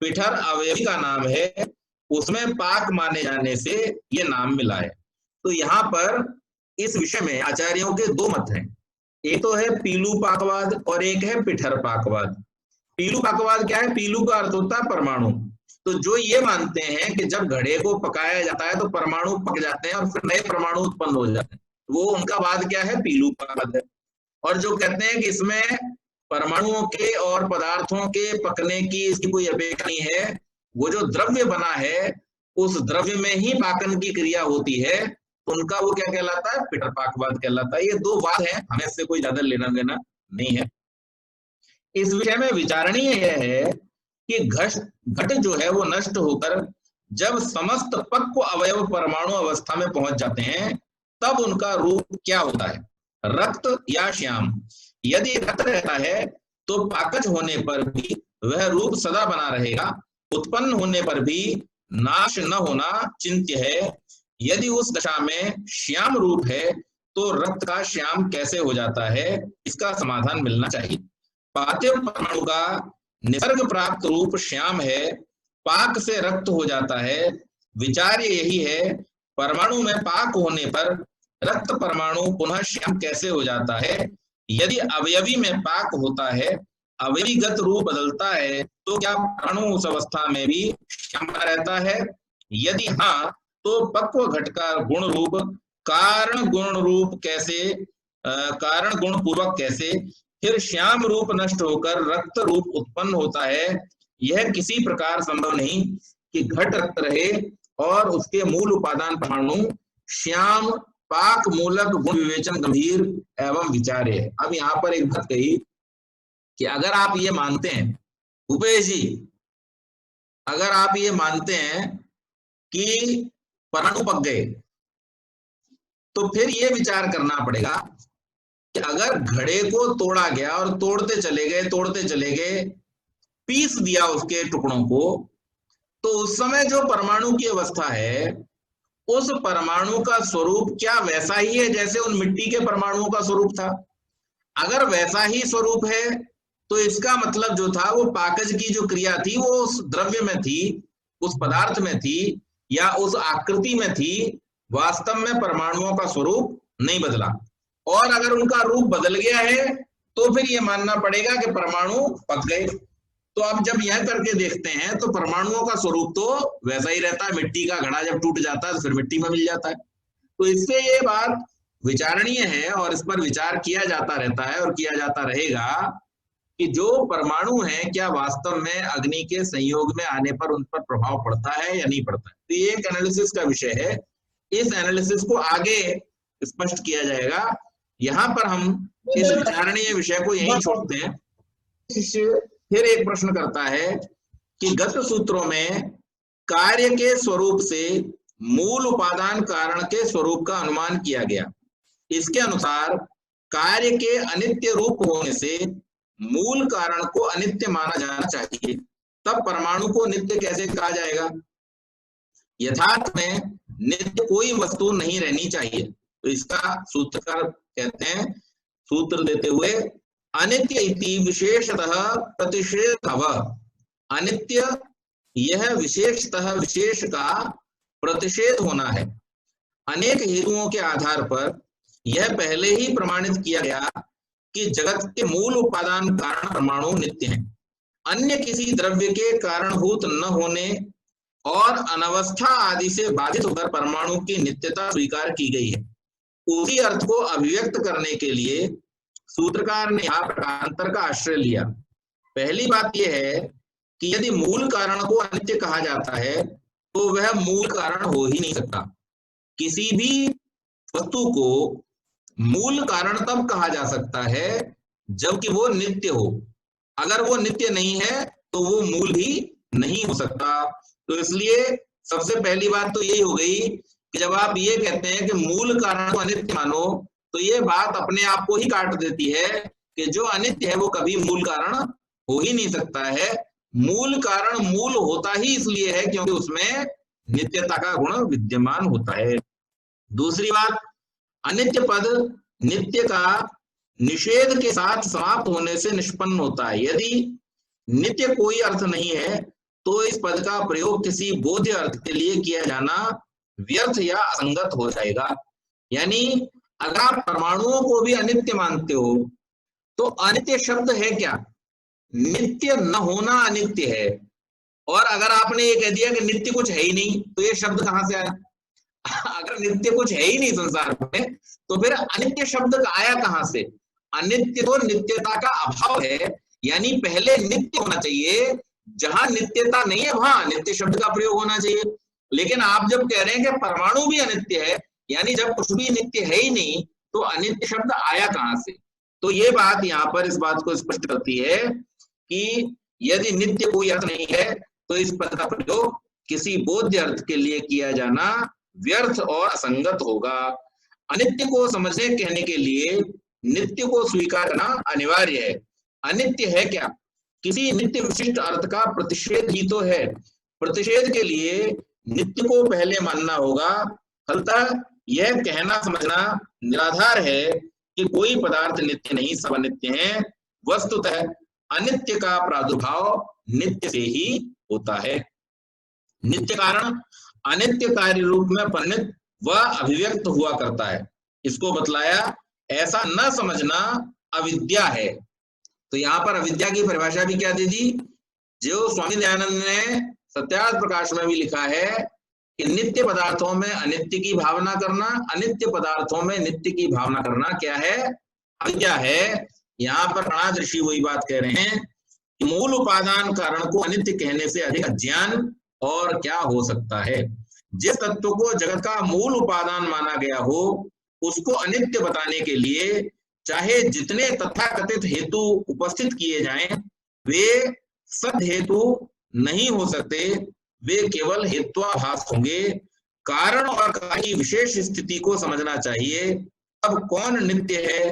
Speaker 1: पिठर अवयवी का नाम है, उसमें पाक माने जाने से यह नाम मिला है। तो यहाँ पर इस विषय में आचार्यों के दो मत हैं। एक तो है पीलू पाकवाद और एक है पिठर पाकवाद। पीलू पाकवाद क्या है? पीलू का अर्थ होता है परमाणु। तो जो ये मानते हैं कि जब घड़े को पकाया जाता है तो परमाणु पक जाते हैं और फिर नए परमाणु उत्पन्न हो जाते हैं, वो उनका वाद क्या है? पीलू पाकवाद है। और जो कहते हैं कि इसमें परमाणुओं के और पदार्थों के पकने की इसकी कोई अपेक्षा नहीं है, वो जो द्रव्य बना है उस द्रव्य में ही पाकन की क्रिया होती है, तो उनका वो क्या कहलाता है? पिठर पाकवाद कहलाता है। ये दो वाद है, हमें इससे कोई ज्यादा लेना देना नहीं है। इस विषय में विचारणीय यह है कि घट जो है वो नष्ट होकर जब समस्त पक्व अवयव परमाणु अवस्था में पहुंच जाते हैं तब उनका रूप क्या होता है, रक्त या श्याम। यदि रक्त रहता है तो पाकज होने पर भी वह रूप सदा बना रहेगा, उत्पन्न होने पर भी नाश न होना चिंत्य है। यदि उस दशा में श्याम रूप है तो रक्त का श्याम कैसे हो जाता है, इसका समाधान मिलना चाहिए। पार्थिव परमाणु का निसर्ग प्राप्त रूप श्याम है, पाक से रक्त हो जाता है। विचार यही है, परमाणु में पाक होने पर रक्त परमाणु पुनः श्याम कैसे हो जाता है। यदि अवयवी में पाक होता है, अवयवीगत रूप बदलता है, तो क्या परमाणु उस अवस्था में भी श्याम रहता है? यदि हाँ, तो पक्व घट का गुण रूप कारण गुण रूप कैसे, कारण गुण पूर्वक कैसे फिर श्याम रूप नष्ट होकर रक्त रूप उत्पन्न होता है? यह किसी प्रकार संभव नहीं कि घट रक्त रहे और उसके मूल उपादान परमाणु श्याम पाक मूलक गुण विवेचन गंभीर एवं विचार्य है। अब यहाँ पर एक बात कही कि अगर आप ये मानते हैं, भूपेश जी, अगर आप ये मानते हैं कि परमाणु पक गए, तो फिर ये विचार करना पड़ेगा कि अगर घड़े को तोड़ा गया और तोड़ते चले गए, पीस दिया उसके टुकड़ों को, तो उस समय जो परमाणु की अवस्था है, उस परमाणु का स्वरूप क्या वैसा ही है जैसे उन मिट्टी के परमाणुओं का स्वरूप था? अगर वैसा ही स्वरूप है तो इसका मतलब जो था वो पाकज की जो क्रिया थी वो उस द्रव्य में थी, उस पदार्थ में थी या उस आकृति में थी, वास्तव में परमाणुओं का स्वरूप नहीं बदला। और अगर उनका रूप बदल गया है तो फिर ये मानना पड़ेगा कि परमाणु पक गए। तो अब जब यह करके देखते हैं तो परमाणुओं का स्वरूप तो वैसा ही रहता है, मिट्टी का घड़ा जब टूट जाता है तो फिर मिट्टी में मिल जाता है। तो इससे ये बात विचारणीय है और इस पर विचार किया जाता रहता है और किया जाता रहेगा कि जो परमाणु हैं क्या वास्तव में अग्नि के संयोग में आने पर उन पर प्रभाव पड़ता है या नहीं पड़ता है। तो ये एक एनालिसिस का विषय है, इस एनालिसिस को आगे स्पष्ट किया जाएगा। यहाँ पर हम इस विचारणीय विषय को यहीं छोड़ते हैं। फिर एक प्रश्न करता है कि गत सूत्रों में कार्य के स्वरूप से मूल उपादान कारण के स्वरूप का अनुमान किया गया। इसके अनुसार कार्य के अनित्य रूप होने से मूल कारण को अनित्य माना जाना चाहिए, तब परमाणु को नित्य कैसे कहा जाएगा? यथार्थ में नित्य कोई वस्तु नहीं रहनी चाहिए। तो इसका सूत्रकार कहते हैं, सूत्र देते हुए, अनित्य इति विशेषतः प्रतिषेधव। अनित्य यह विशेषतः विशेष का प्रतिषेध होना है। अनेक हेतुओं के आधार पर यह पहले ही प्रमाणित किया गया कि जगत के मूल उपादान कारण परमाणु नित्य हैं। अन्य किसी द्रव्य के कारणभूत न होने और अनवस्था आदि से बाधित होकर परमाणु की नित्यता स्वीकार की गई है। उसी अर्थ को अभिव्यक्त करने के लिए सूत्रकार ने यहाँ प्रकारांतर का आश्रय लिया। पहली बात यह है कि यदि मूल कारण को अनित्य कहा जाता है तो वह मूल कारण हो ही नहीं सकता। किसी भी वस्तु को मूल कारण तब कहा जा सकता है जबकि वो नित्य हो। अगर वो नित्य नहीं है तो वो मूल भी नहीं हो सकता। तो इसलिए सबसे पहली बात तो यही हो गई कि जब आप ये कहते हैं कि मूल कारण को अनित्य मानो, तो ये बात अपने आप को ही काट देती है कि जो अनित्य है वो कभी मूल कारण हो ही नहीं सकता है। मूल कारण मूल होता ही इसलिए है क्योंकि उसमें नित्यता का गुण विद्यमान होता है। दूसरी बात, अनित्य पद नित्य का निषेध के साथ समाप्त होने से निष्पन्न होता है। यदि नित्य कोई अर्थ नहीं है तो इस पद का प्रयोग किसी बोध्य अर्थ के लिए किया जाना व्यर्थ या असंगत हो जाएगा। यानी अगर आप परमाणुओं को भी अनित्य मानते हो तो अनित्य शब्द है क्या? नित्य न होना अनित्य है। और अगर आपने ये कह दिया कि नित्य कुछ है ही नहीं, तो ये शब्द कहां से आया? अगर नित्य कुछ है ही नहीं संसार में तो फिर अनित्य शब्द आया कहां से? अनित्य तो नित्यता का अभाव है, यानी पहले नित्य होना चाहिए, जहां नित्यता नहीं है वहां नित्य शब्द का प्रयोग होना चाहिए। लेकिन आप जब कह रहे हैं कि परमाणु भी अनित्य है, यानी जब कुछ भी नित्य है ही नहीं तो अनित्य शब्द आया कहां से? तो ये बात यहाँ पर इस बात को स्पष्ट करती है कि यदि नित्य कोई अर्थ नहीं है तो इस पद का प्रयोग किसी बोध्य अर्थ के लिए किया जाना व्यर्थ और असंगत होगा। अनित्य को समझे कहने के लिए नित्य को स्वीकार करना अनिवार्य है। अनित्य है क्या? किसी नित्य विशिष्ट अर्थ का प्रतिषेध ही तो है। प्रतिषेध के लिए नित्य को पहले मानना होगा। फलतः यह कहना समझना निराधार है कि कोई पदार्थ नित्य नहीं, सब अनित्य हैं। वस्तुतः अनित्य का प्रादुर्भाव नित्य से ही होता है। नित्य कारण अनित्य कार्य रूप में परिणत व अभिव्यक्त हुआ करता है। इसको बतलाया, ऐसा न समझना अविद्या है। तो यहाँ पर अविद्या की परिभाषा भी क्या दे दी? जो स्वामी दयानंद ने सत्यार्थ प्रकाश में भी लिखा है कि नित्य पदार्थों में अनित्य की भावना करना, अनित्य पदार्थों में नित्य की भावना करना क्या है? अविद्या है। यहाँ पर प्रणाद ऋषि वही बात कह रहे हैं कि मूल उपादान कारण को अनित्य कहने से अधिक अज्ञान और क्या हो सकता है। जिस तत्व को जगत का मूल उपादान माना गया हो उसको अनित्य बताने के लिए चाहे जितने तथाकथित हेतु उपस्थित किए जाएं, वे सद हेतु नहीं हो सकते, वे केवल हेत्वाभास होंगे। कारण और कार्य की विशेष स्थिति को समझना चाहिए। अब कौन नित्य है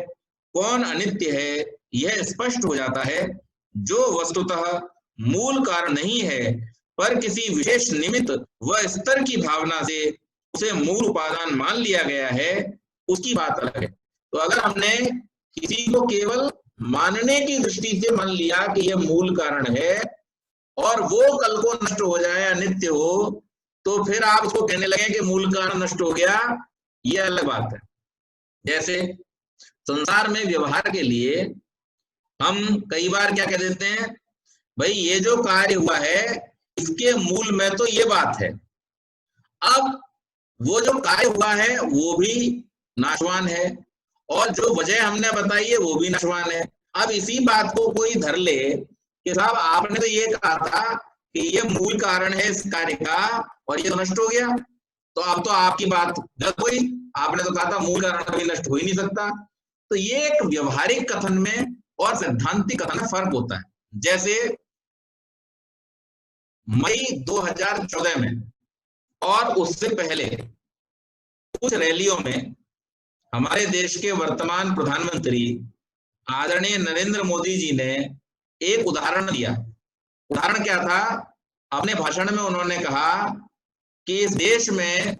Speaker 1: कौन अनित्य है यह स्पष्ट हो जाता है। जो वस्तुतः मूल कारण नहीं है पर किसी विशेष निमित्त व स्तर की भावना से उसे मूल उपादान मान लिया गया है, उसकी बात अलग है। तो अगर हमने किसी को केवल मानने की दृष्टि से मान लिया कि यह मूल कारण है और वो कल को नष्ट हो जाए, अनित्य हो, तो फिर आप उसको कहने लगे कि मूल कारण नष्ट हो गया, यह अलग बात है। जैसे संसार में व्यवहार के लिए हम कई बार क्या कह देते हैं, भाई ये जो कार्य हुआ है इसके मूल में तो ये बात है। अब वो जो कार्य हुआ है वो भी नाशवान है और जो वजह हमने बताई है वो भी नाशवान है। अब इसी बात को कोई धर ले कि साहब आपने तो ये कहा था कि ये मूल कारण है इस कार्य का और ये तो नष्ट हो गया, तो अब तो आपकी बात गलत हुई। आपने तो कहा था मूल कारण कभी नष्ट हो ही नहीं सकता। तो ये एक व्यवहारिक कथन में और सैद्धांतिक कथन में फर्क होता है। जैसे मई 2014 में और उससे पहले कुछ रैलियों में हमारे देश के वर्तमान प्रधानमंत्री आदरणीय नरेंद्र मोदी जी ने एक उदाहरण दिया। उदाहरण क्या था? अपने भाषण में उन्होंने कहा कि इस देश में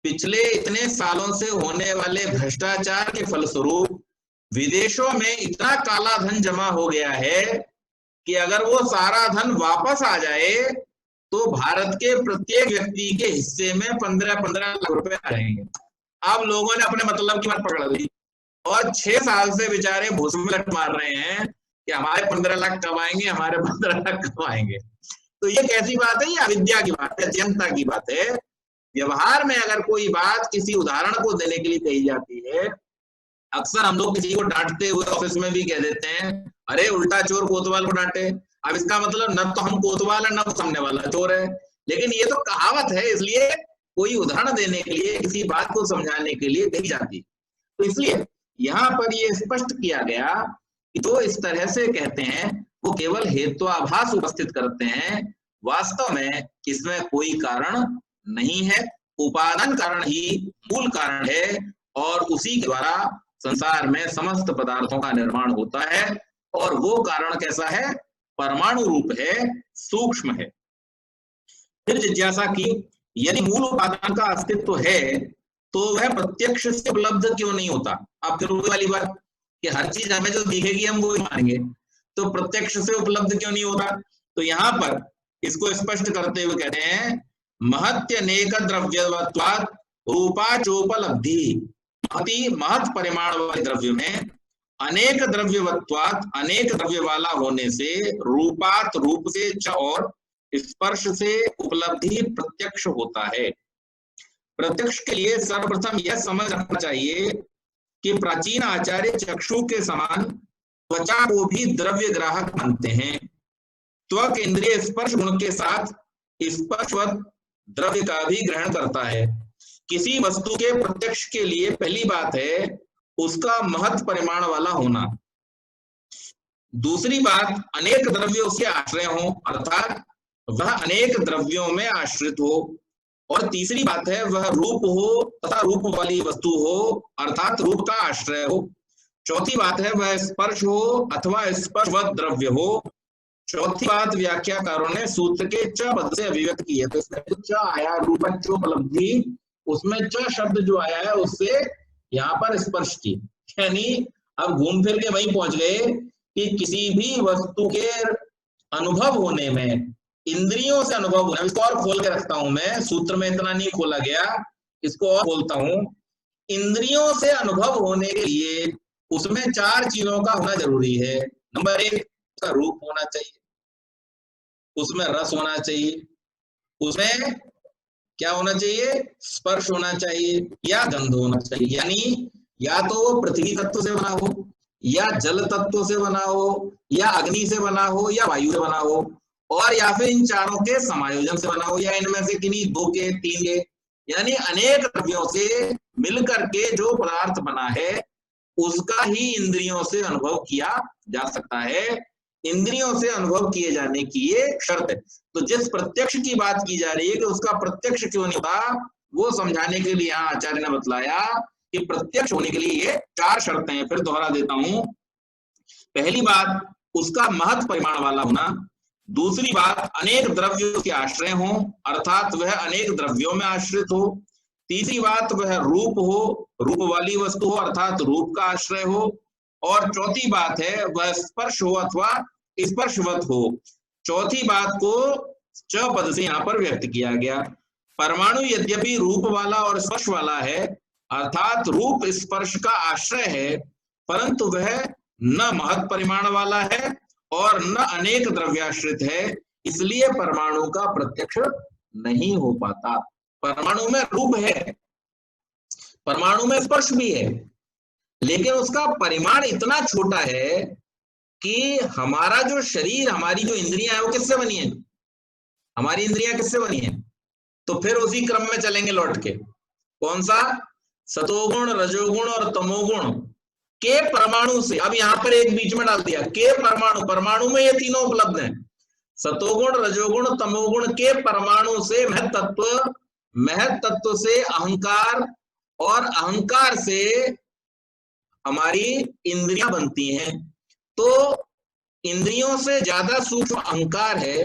Speaker 1: पिछले इतने सालों से होने वाले भ्रष्टाचार के फलस्वरूप विदेशों में इतना काला धन जमा हो गया है कि अगर वो सारा धन वापस आ जाए तो भारत के प्रत्येक व्यक्ति के हिस्से में 15-15 लाख रुपए आ जाएंगे। अब लोगों ने अपने मतलब की बात पकड़ ली और 6 साल से बेचारे भूस में लट मार रहे हैं कि हमारे 15 लाख कब आएंगे, हमारे 15 लाख कब आएंगे। तो ये कैसी बात है? ये अविद्या की बात है, जनता की बात है। व्यवहार में अगर कोई बात किसी उदाहरण को देने के लिए कही जाती है, अक्सर हम लोग किसी को डांटते हुए ऑफिस में भी कह देते हैं, अरे उल्टा चोर कोतवाल को डांटे। अब इसका मतलब न तो हम कोतवाल है न तो सामने वाला चोर है, लेकिन ये तो कहावत है, इसलिए कोई उदाहरण देने के लिए, किसी बात को समझाने के लिए कही जाती। तो इसलिए यहाँ पर ये स्पष्ट किया गया कि जो इस तरह से कहते हैं वो केवल हेत्वाभास उपस्थित करते हैं, वास्तव में इसमें कोई कारण नहीं है। उपादान कारण ही मूल कारण है और उसी के द्वारा संसार में समस्त पदार्थों का निर्माण होता है। और वो कारण कैसा है? परमाणु रूप है, सूक्ष्म है। फिर जिज्ञासा की, यदि मूल उपादान का अस्तित्व है तो वह प्रत्यक्ष से उपलब्ध क्यों नहीं होता? अब फिर वही वाली बात कि हर चीज हमें जो दिखेगी हम वो ही मानेंगे, तो प्रत्यक्ष से उपलब्ध क्यों नहीं होता? तो यहाँ पर इसको स्पष्ट करते हुए कहते हैं, महत्यनेक द्रव्यवत्वात् रूपाचोपलब्धि। अति महत् परिमाण वाले द्रव्य में अनेक द्रव्यवत्वात्, अनेक द्रव्य वाला होने से, रूपात रूप से, च और स्पर्श से उपलब्धि प्रत्यक्ष होता है। प्रत्यक्ष के लिए सर्वप्रथम यह समझ रखना चाहिए कि प्राचीन आचार्य चक्षु के समान त्वचा को भी द्रव्य ग्राहक मानते हैं। त्वक इंद्रिय स्पर्श गुण के साथ स्पर्शवत द्रव्य का भी ग्रहण करता है। किसी वस्तु के प्रत्यक्ष के लिए पहली बात है उसका महत् परिमाण वाला होना। दूसरी बात, अनेक द्रव्य उसके आश्रय हो, अर्थात वह अनेक द्रव्यों में आश्रित हो। और तीसरी बात है वह रूप हो तथा रूप वाली वस्तु हो अर्थात रूप का आश्रय हो। चौथी बात है वह स्पर्श हो अथवा स्पर्शवत द्रव्य हो। चौथी बात व्याख्याकारों ने सूत्र के च पद से अभिव्यक्त की है। तो इसमें जो च आया रूपच्योपलब्धि, उसमें च शब्द जो आया है उससे यहाँ पर स्पर्श की, यानी अब घूम फिर के वहीं पहुंच गए कि किसी भी वस्तु के अनुभव होने में, इंद्रियों से अनुभव होना। इसको और खोल के रखता हूं मैं, सूत्र में इतना नहीं खोला गया, इसको और बोलता हूं। इंद्रियों से अनुभव होने के लिए उसमें चार चीजों का होना जरूरी है। नंबर एक, उसका रूप होना चाहिए, उसमें रस होना चाहिए, उसमें क्या होना चाहिए, स्पर्श होना चाहिए, या गंध होना चाहिए। यानी या तो वो पृथ्वी तत्व से बना हो, या जल तत्व से बना हो, या अग्नि से बना हो, या वायु से बना हो, और या फिर इन चारों के समायोजन से बना हो, या इनमें से किन्हीं दो के, तीन के, यानी अनेक द्रव्यों से मिलकर के जो पदार्थ बना है उसका ही इंद्रियों से अनुभव किया जा सकता है। इंद्रियों से अनुभव किए जाने की ये शर्त है। तो जिस प्रत्यक्ष की बात की जा रही है कि उसका प्रत्यक्ष क्यों नहीं होता, वो समझाने के लिए यहाँ आचार्य ने बतलाया कि प्रत्यक्ष होने के लिए ये चार शर्तें हैं। फिर दोहरा देता हूं। पहली बात, उसका महत् परिमाण वाला होना। दूसरी बात, अनेक द्रव्यों के आश्रय हो अर्थात वह अनेक द्रव्यों में आश्रित हो। तीसरी बात, वह रूप हो, रूप वाली वस्तु हो अर्थात रूप का आश्रय हो। और चौथी बात है वह स्पर्श हो अथवा स्पर्शवत हो। चौथी बात को च पद से यहाँ पर व्यक्त किया गया। परमाणु यद्यपि रूप वाला और स्पर्श वाला है अर्थात रूप स्पर्श का आश्रय है, परंतु वह न महत् परिमाण वाला है और न अनेक द्रव्याश्रित है, इसलिए परमाणु का प्रत्यक्ष नहीं हो पाता। परमाणु में रूप है, परमाणु में स्पर्श भी है, लेकिन उसका परिमाण इतना छोटा है कि हमारा जो शरीर, हमारी जो इंद्रियां है वो किससे बनी है, हमारी इंद्रियां किससे बनी है। तो फिर उसी क्रम में चलेंगे लौट के, कौन सा, सतोगुण, रजोगुण और तमोगुण के परमाणु से। अब यहां पर एक बीच में डाल दिया के परमाणु, परमाणु में ये तीनों उपलब्ध हैं। सतोगुण, रजोगुण, तमोगुण के परमाणु से महत् तत्व, महत् तत्व से अहंकार, और अहंकार से हमारी इंद्रियां बनती हैं। तो इंद्रियों से ज्यादा सूक्ष्म अहंकार है,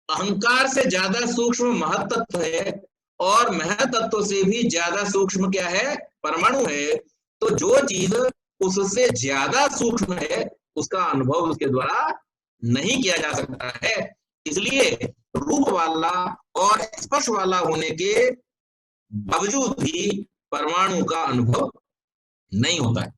Speaker 1: अहंकार से ज्यादा सूक्ष्म महत् तत्व है, और महत् तत्व से भी ज्यादा सूक्ष्म क्या है, परमाणु है। तो जो चीज उससे ज्यादा सूक्ष्म है उसका अनुभव उसके द्वारा नहीं किया जा सकता है। इसलिए रूप वाला और स्पर्श वाला होने के बावजूद भी परमाणु का अनुभव नहीं होता है।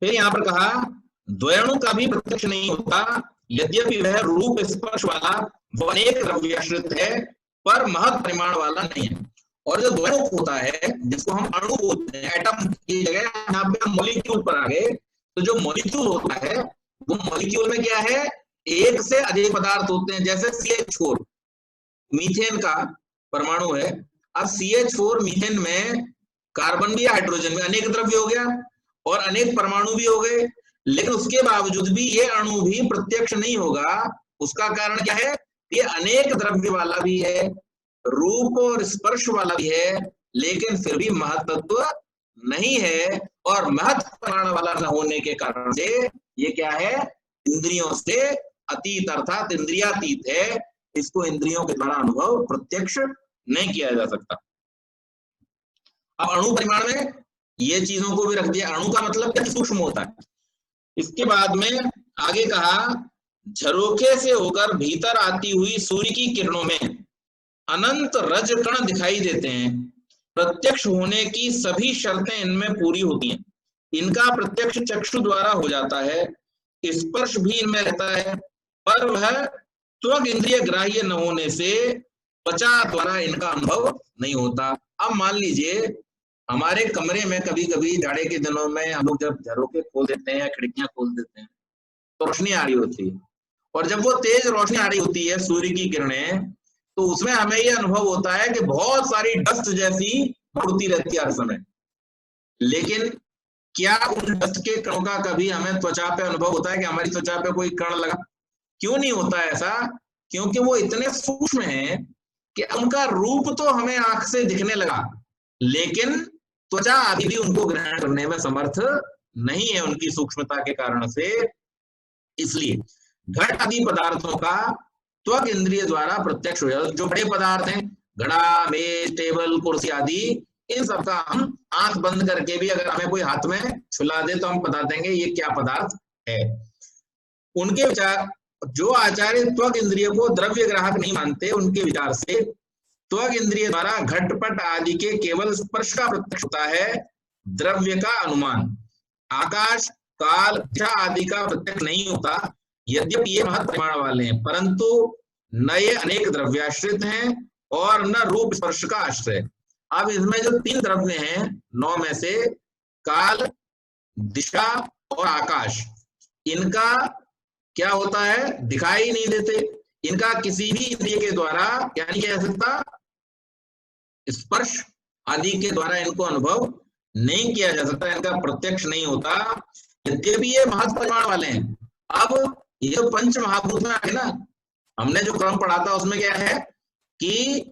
Speaker 1: फिर यहां पर कहा द्वयणु का भी प्रत्यक्ष नहीं होता, यद्यपि वह रूप स्पर्श वाला वो अनेक द्रव्याश्रित है पर महत् परिमाण वाला नहीं है। और जो द्वयणु होता है जिसको हम अणु बोलते हैं, एटम की जगह यहाँ पे हम मॉलिक्यूल पर आ गए, तो जो मॉलिक्यूल होता है वो मॉलिक्यूल में क्या है, एक से अधिक पदार्थ होते हैं। जैसे CH4 मीथेन का परमाणु है, अब CH4 मीथेन में कार्बन भी, हाइड्रोजन भी, अनेक द्रव्य हो गया और अनेक परमाणु भी हो गए, लेकिन उसके बावजूद भी ये अणु भी प्रत्यक्ष नहीं होगा। उसका कारण क्या है, ये अनेक द्रव्य वाला भी है, रूप और स्पर्श वाला भी है, लेकिन फिर भी महत्त्व नहीं है। और महत्व परिमाण वाला न होने के कारण से ये क्या है, इंद्रियों से अतीत अर्थात इंद्रियातीत है। इसको इंद्रियों के द्वारा अनुभव प्रत्यक्ष नहीं किया जा सकता। अब अणु परिमाण में ये चीजों को भी रख दिया। अणु का मतलब क्या, सूक्ष्म होता है। इसके बाद में आगे कहा झरोखे से होकर भीतर आती हुई सूर्य की किरणों में अनंत रज कण दिखाई देते हैं। प्रत्यक्ष होने की सभी शर्तें इनमें पूरी होती हैं। इनका प्रत्यक्ष चक्षु द्वारा हो जाता है, स्पर्श भी इनमें रहता है, पर वह त्वग इंद्रिय ग्राह्य न होने से त्वचा द्वारा इनका अनुभव नहीं होता। अब मान लीजिए हमारे कमरे में कभी कभी जाड़े के दिनों में हम लोग जब झरोखे खोल देते हैं या खिड़कियां खोल देते हैं तो रोशनी आ रही होती है, और जब वो तेज रोशनी आ रही होती है सूर्य की किरणें, तो उसमें हमें ये अनुभव होता है कि बहुत सारी डस्ट जैसी उड़ती रहती है हर समय। लेकिन क्या उन डस्ट के कणों का कभी हमें त्वचा पे अनुभव होता है कि हमारी त्वचा पे कोई कण लगा? क्यों नहीं होता है ऐसा? क्योंकि वो इतने सूक्ष्म हैं कि उनका रूप तो हमें आंख से दिखने लगा, लेकिन त्वचा अभी भी उनको ग्रहण करने में समर्थ नहीं है उनकी सूक्ष्मता के कारण से। इसलिए घट आदि पदार्थों का त्वक इंद्रिय द्वारा प्रत्यक्ष हो जाता है। जो बड़े पदार्थ हैं, घड़ा, मेज, टेबल, कुर्सी आदि, इन सबका हम आंख बंद करके भी अगर हमें कोई हाथ में छुला दे तो हम बता देंगे ये क्या पदार्थ है। उनके विचार, जो आचार्य त्वक इंद्रिय को द्रव्य ग्राहक नहीं मानते, उनके विचार से त्वक इंद्रिय द्वारा घटपट आदि के केवल स्पर्श का प्रत्यक्ष होता है, द्रव्य का अनुमान। आकाश, काल, दिशा आदि का प्रत्यक्ष नहीं होता। यद्यपि ये महत् परिमाण वाले हैं, परंतु न ये अनेक द्रव्याश्रित हैं और न रूप स्पर्श का आश्रय। अब इसमें जो 3 द्रव्य हैं 9 में से, काल, दिशा और आकाश, इनका क्या होता है, दिखाई नहीं देते। इनका किसी भी इंद्रिय के द्वारा, यानी कह सकता स्पर्श आदि के द्वारा इनको अनुभव नहीं किया जा सकता, इनका प्रत्यक्ष नहीं होता, यद्यपि ये महत् परिमाण वाले हैं। अब ये जो पंच महाभूत में है ना, हमने जो क्रम पढ़ा था उसमें क्या है कि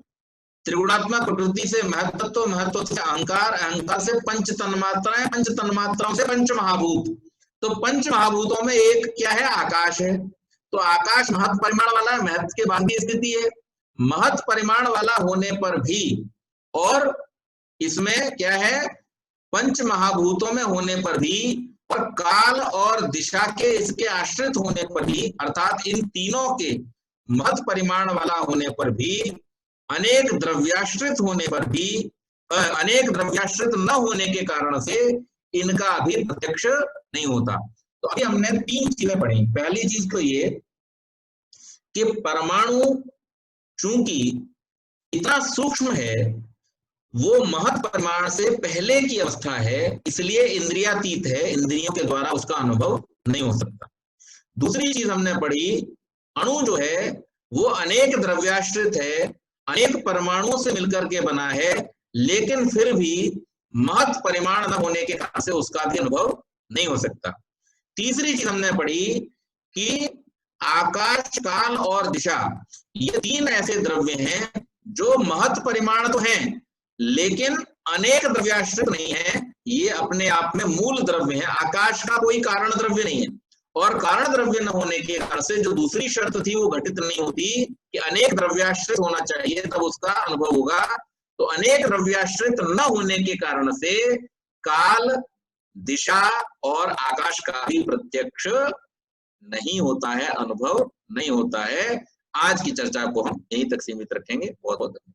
Speaker 1: त्रिगुणात्मक प्रकृति से महत्व, महत्व से अहंकार, अहंकार से पंच तन्मात्राएं, पंच तन्मात्राओं से पंच महाभूत। तो पंच महाभूतों में एक क्या है, आकाश है। तो आकाश महत् परिमाण वाला है, महत्व के बाद की स्थिति है। महत् परिमाण वाला होने पर भी और इसमें क्या है, पंच महाभूतों में होने पर भी और काल और दिशा के इसके आश्रित होने पर भी, अर्थात इन तीनों के महत् परिमाण वाला होने पर भी, अनेक द्रव्याश्रित होने पर भी, अनेक द्रव्याश्रित न होने के कारण से इनका अभी प्रत्यक्ष नहीं होता। तो अभी हमने 3 चीजें पढ़ी। पहली चीज तो ये कि परमाणु चूंकि इतना सूक्ष्म है, वो महत् परिमाण से पहले की अवस्था है, इसलिए इंद्रियातीत है, इंद्रियों के द्वारा उसका अनुभव नहीं हो सकता। दूसरी चीज हमने पढ़ी, अणु जो है वो अनेक द्रव्याश्रित है, अनेक परमाणुओं से मिलकर के बना है, लेकिन फिर भी महत् परिमाण न होने के कारण से उसका भी अनुभव नहीं हो सकता। तीसरी चीज हमने पढ़ी कि आकाश, काल और दिशा, ये 3 ऐसे द्रव्य हैं जो महत् परिमाण तो हैं, लेकिन अनेक द्रव्याश्रित नहीं है, ये अपने आप में मूल द्रव्य है। आकाश का कोई कारण द्रव्य नहीं है, और कारण द्रव्य न होने के कारण से जो दूसरी शर्त थी वो घटित नहीं होती कि अनेक द्रव्याश्रित होना चाहिए तब उसका अनुभव होगा। तो अनेक द्रव्याश्रित न होने के कारण से काल, दिशा और आकाश का भी प्रत्यक्ष नहीं होता है, अनुभव नहीं होता है। आज की चर्चा को हम यहीं तक सीमित रखेंगे। बहुत बहुत धन्यवाद।